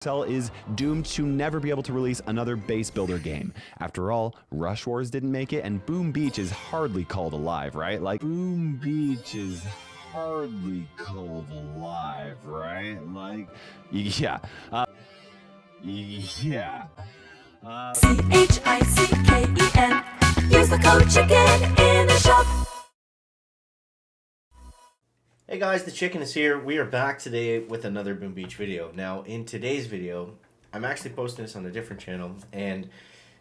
is doomed to never be able to release another base builder game. After all, Rush Wars didn't make it, and Boom Beach is hardly called alive, right? Like, Boom Beach is hardly called alive, right? Like, yeah. Yeah. CHICKEN. Use the code CHICKEN in the shop. Hey guys, the Chicken is here. We are back today with another Boom Beach video. Now, in today's video, I'm actually posting this on a different channel, and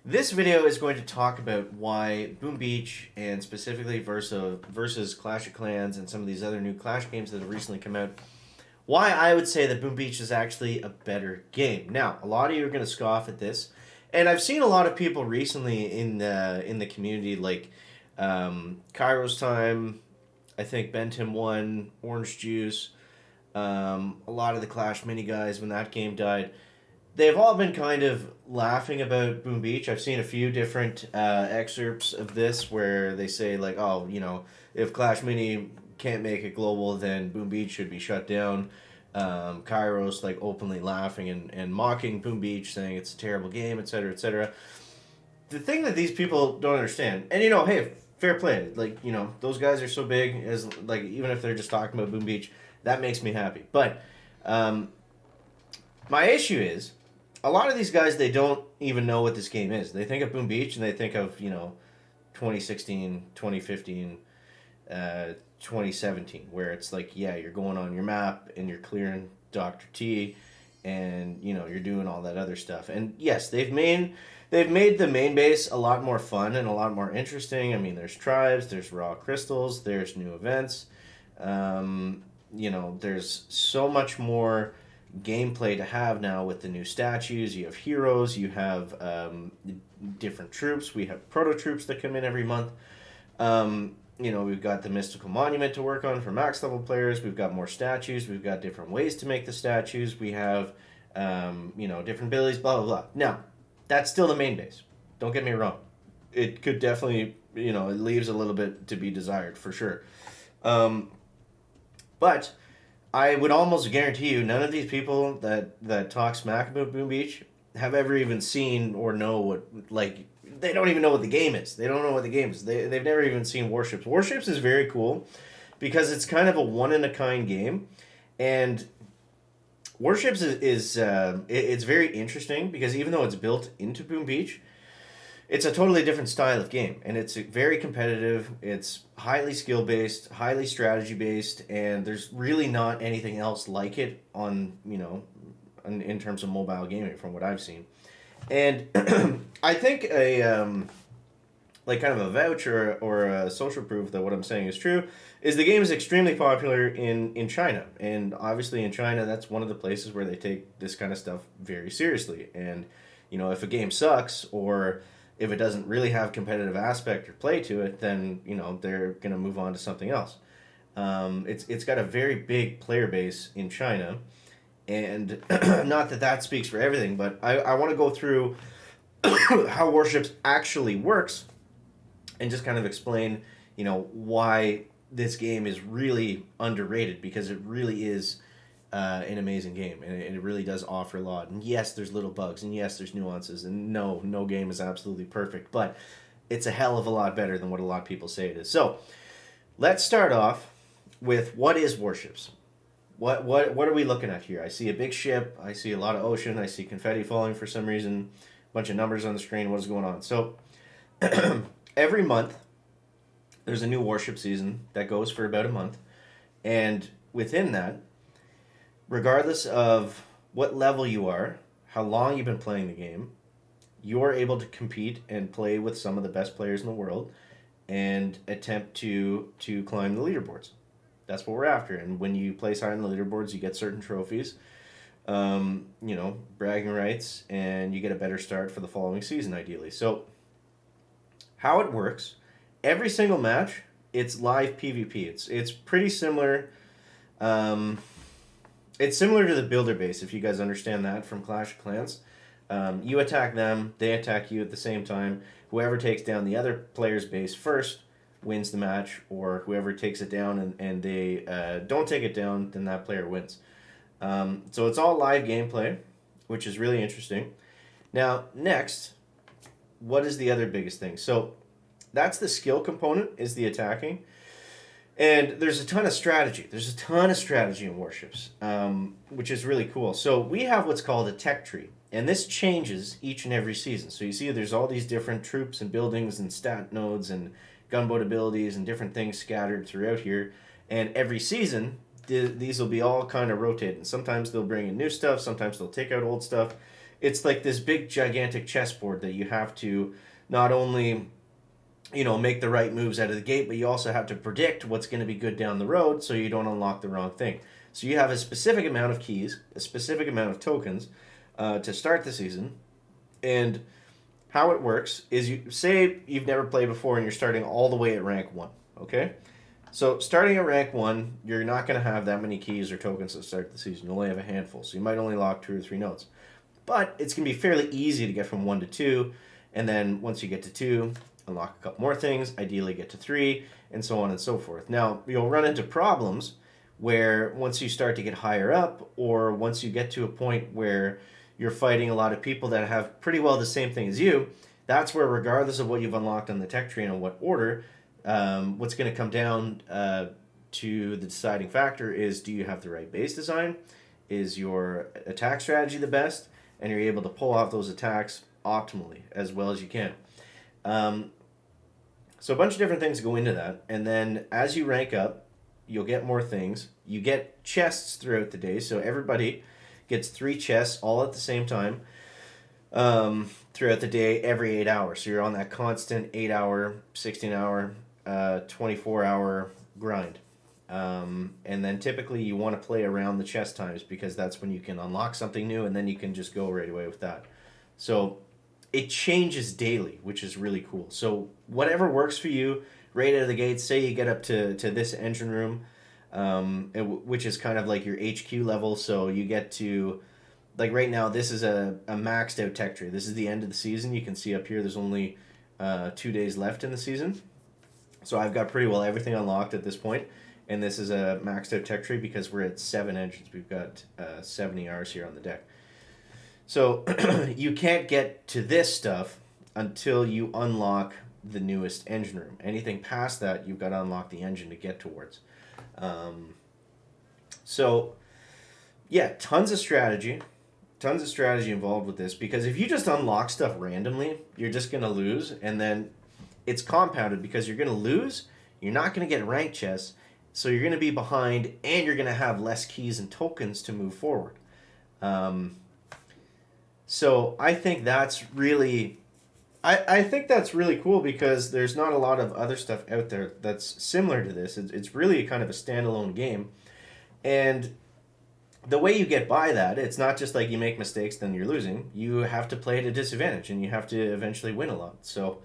this video is going to talk about why Boom Beach, and specifically versus Clash of Clans and some of these other new Clash games that have recently come out, why I would say that Boom Beach is actually a better game. Now, a lot of you are going to scoff at this, and I've seen a lot of people recently in the community, like KairosTime, I think Bentim1, Orange Juice, a lot of the Clash mini guys when that game died. They've all been kind of laughing about Boom Beach. I've seen a few different excerpts of this where they say, like, oh, you know, if Clash Mini can't make it global, then Boom Beach should be shut down. Kairos, like, openly laughing and mocking Boom Beach, saying it's a terrible game, etc., etc. The thing that these people don't understand, and, you know, hey, fair play. Like, you know, those guys are so big, as like, even if they're just talking about Boom Beach, that makes me happy. But my issue is, a lot of these guys, they don't even know what this game is. They think of Boom Beach, and they think of, you know, 2016, 2015, 2017, where it's like, yeah, you're going on your map, and you're clearing Dr. T, and, you know, you're doing all that other stuff. And, yes, they've made the main base a lot more fun and a lot more interesting. I mean, there's tribes, there's raw crystals, there's new events. You know, there's so much more gameplay to have now with the new statues. You have heroes, you have different troops. We have proto troops that come in every month. You know, we've got the mystical monument to work on for max level players. We've got more statues. We've got different ways to make the statues. We have, you know, different abilities, blah, blah, blah. Now, that's still the main base. Don't get me wrong. It could definitely, you know, it leaves a little bit to be desired, for sure. But I would almost guarantee you none of these people that talk smack about Boom Beach have ever even seen or know what, like, they don't even know what the game is. They don't know what the game is. They've never even seen Warships. Warships is very cool because it's kind of a one-in-a-kind game. And Warships is it's very interesting because even though it's built into Boom Beach, it's a totally different style of game, and it's very competitive. It's highly skill-based, highly strategy-based, and there's really not anything else like it on, you know, in terms of mobile gaming from what I've seen. And I think like kind of a voucher or a social proof that what I'm saying is true is the game is extremely popular in China. And obviously in China, that's one of the places where they take this kind of stuff very seriously. And, you know, if a game sucks or if it doesn't really have competitive aspect or play to it, then, you know, they're going to move on to something else. It's got a very big player base in China. And not that speaks for everything, but I want to go through how Warships actually works and just kind of explain, you know, why this game is really underrated, because it really is an amazing game, and it really does offer a lot. And yes, there's little bugs, and yes, there's nuances, and no game is absolutely perfect, but it's a hell of a lot better than what a lot of people say it is. So let's start off with what is Warships. What are we looking at here? I see a big ship. I see a lot of ocean. I see confetti falling for some reason. A bunch of numbers on the screen. What is going on? So every month, there's a new warship season that goes for about a month. And within that, regardless of what level you are, how long you've been playing the game, you're able to compete and play with some of the best players in the world and attempt to climb the leaderboards. That's what we're after. And when you place high on the leaderboards, you get certain trophies, you know, bragging rights, and you get a better start for the following season, ideally. So how it works, every single match, it's live PvP. It's pretty similar. It's similar to the builder base, if you guys understand that from Clash of Clans. You attack them, they attack you at the same time. Whoever takes down the other player's base first wins the match, or whoever takes it down and they don't take it down, then that player wins. So it's all live gameplay. which is really interesting. Now, next, what is the other biggest thing? So that's the skill component, is the attacking. And there's a ton of strategy. There's a ton of strategy in Warships, which is really cool. So we have what's called a tech tree. And this changes each and every season. So you see there's all these different troops and buildings and stat nodes and gunboat abilities and different things scattered throughout here. And every season, these will be all kind of rotated. Sometimes they'll bring in new stuff. Sometimes they'll take out old stuff. It's like this big, gigantic chessboard that you have to not only make the right moves out of the gate, but you also have to predict what's going to be good down the road so you don't unlock the wrong thing. So you have a specific amount of keys, a specific amount of tokens to start the season. And how it works is, you say you've never played before and you're starting all the way at rank 1, okay? So starting at rank 1, you're not going to have that many keys or tokens to start the season. You only have a handful, so you might only lock 2 or 3 nodes. But it's going to be fairly easy to get from 1 to 2, and then once you get to 2, unlock a couple more things, ideally get to 3, and so on and so forth. Now, you'll run into problems where once you start to get higher up, or once you get to a point where you're fighting a lot of people that have pretty well the same thing as you, that's where, regardless of what you've unlocked on the tech tree and in what order, what's going to come down to the deciding factor is, do you have the right base design? Is your attack strategy the best? And you're able to pull off those attacks optimally as well as you can. So a bunch of different things go into that, and then as you rank up, you'll get more things. You get chests throughout the day, so everybody gets 3 chests all at the same time throughout the day, every 8 hours. So you're on that constant 8-hour, 16-hour, 24-hour grind. And then typically you want to play around the chest times, because that's when you can unlock something new, and then you can just go right away with that. So it changes daily, which is really cool. So whatever works for you right out of the gate, say you get up to this engine room, which is kind of like your HQ level. So you get to, like right now, this is a maxed out tech tree. This is the end of the season. You can see up here there's only 2 days left in the season. So I've got pretty well everything unlocked at this point. And this is a maxed out tech tree because we're at 7 engines. We've got 70 hours here on the deck. So you can't get to this stuff until you unlock the newest engine room. Anything past that, you've got to unlock the engine to get towards. So yeah, tons of strategy involved with this, because if you just unlock stuff randomly, you're just going to lose, and then it's compounded because you're going to lose, you're not going to get rank chests, so you're going to be behind, and you're going to have less keys and tokens to move forward. So I think that's really, I think that's really cool, because there's not a lot of other stuff out there that's similar to this. It's really kind of a standalone game. And the way you get by that, it's not just like you make mistakes, then you're losing. You have to play at a disadvantage, and you have to eventually win a lot. So,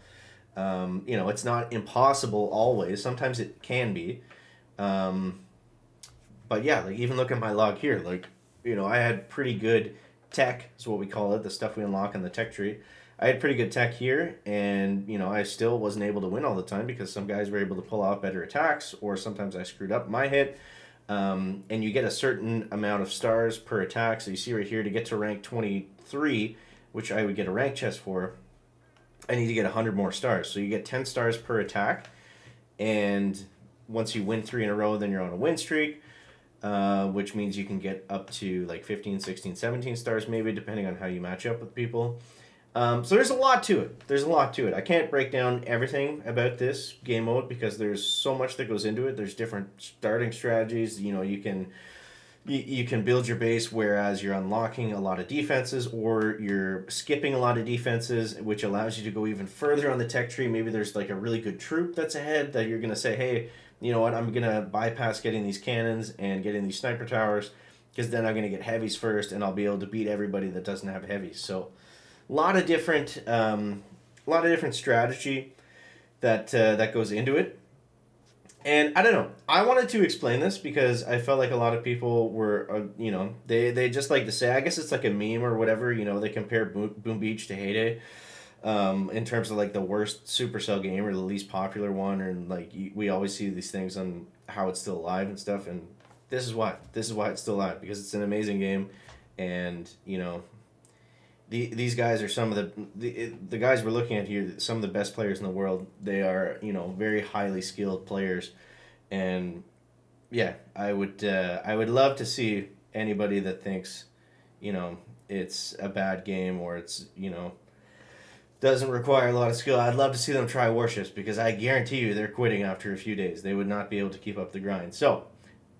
it's not impossible always. Sometimes it can be. But yeah, like even look at my log here. Like, I had pretty good tech, is what we call it, the stuff we unlock in the tech tree. I had pretty good tech here, and I still wasn't able to win all the time, because some guys were able to pull off better attacks, or sometimes I screwed up my hit. And you get a certain amount of stars per attack. So you see right here, to get to rank 23, which I would get a rank chest for, I need to get 100 more stars. So you get 10 stars per attack, and once you win 3 in a row, then you're on a win streak. Which means you can get up to like 15, 16, 17 stars maybe, depending on how you match up with people. So there's a lot to it. I can't break down everything about this game mode, because there's so much that goes into it. There's different starting strategies. You can build your base, whereas you're unlocking a lot of defenses, or you're skipping a lot of defenses, which allows you to go even further on the tech tree. Maybe there's like a really good troop that's ahead that you're going to say, hey, you know what, I'm going to bypass getting these cannons and getting these sniper towers, because then I'm going to get heavies first, and I'll be able to beat everybody that doesn't have heavies. So a lot of different strategy that goes into it. And I don't know, I wanted to explain this because I felt like a lot of people were, they just like to say, I guess it's like a meme or whatever, they compare Boom Beach to Heyday. In terms of like the worst Supercell game, or the least popular one, and like we always see these things on how it's still alive and stuff, and this is why it's still alive, because it's an amazing game, and these guys are some of the guys we're looking at here. Some of the best players in the world. They are very highly skilled players, and yeah, I would love to see anybody that thinks, it's a bad game or it's doesn't require a lot of skill. I'd love to see them try warships because I guarantee you they're quitting after a few days. They would not be able to keep up the grind. So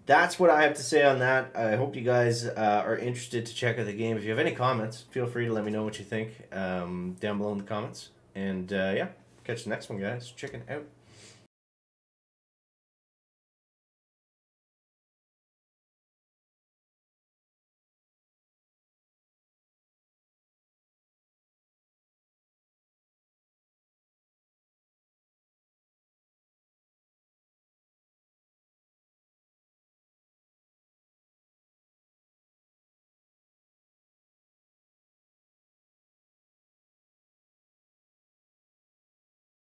that's what I have to say on that. I hope you guys are interested to check out the game. If you have any comments, feel free to let me know what you think down below in the comments. And yeah, catch the next one, guys. Check it out.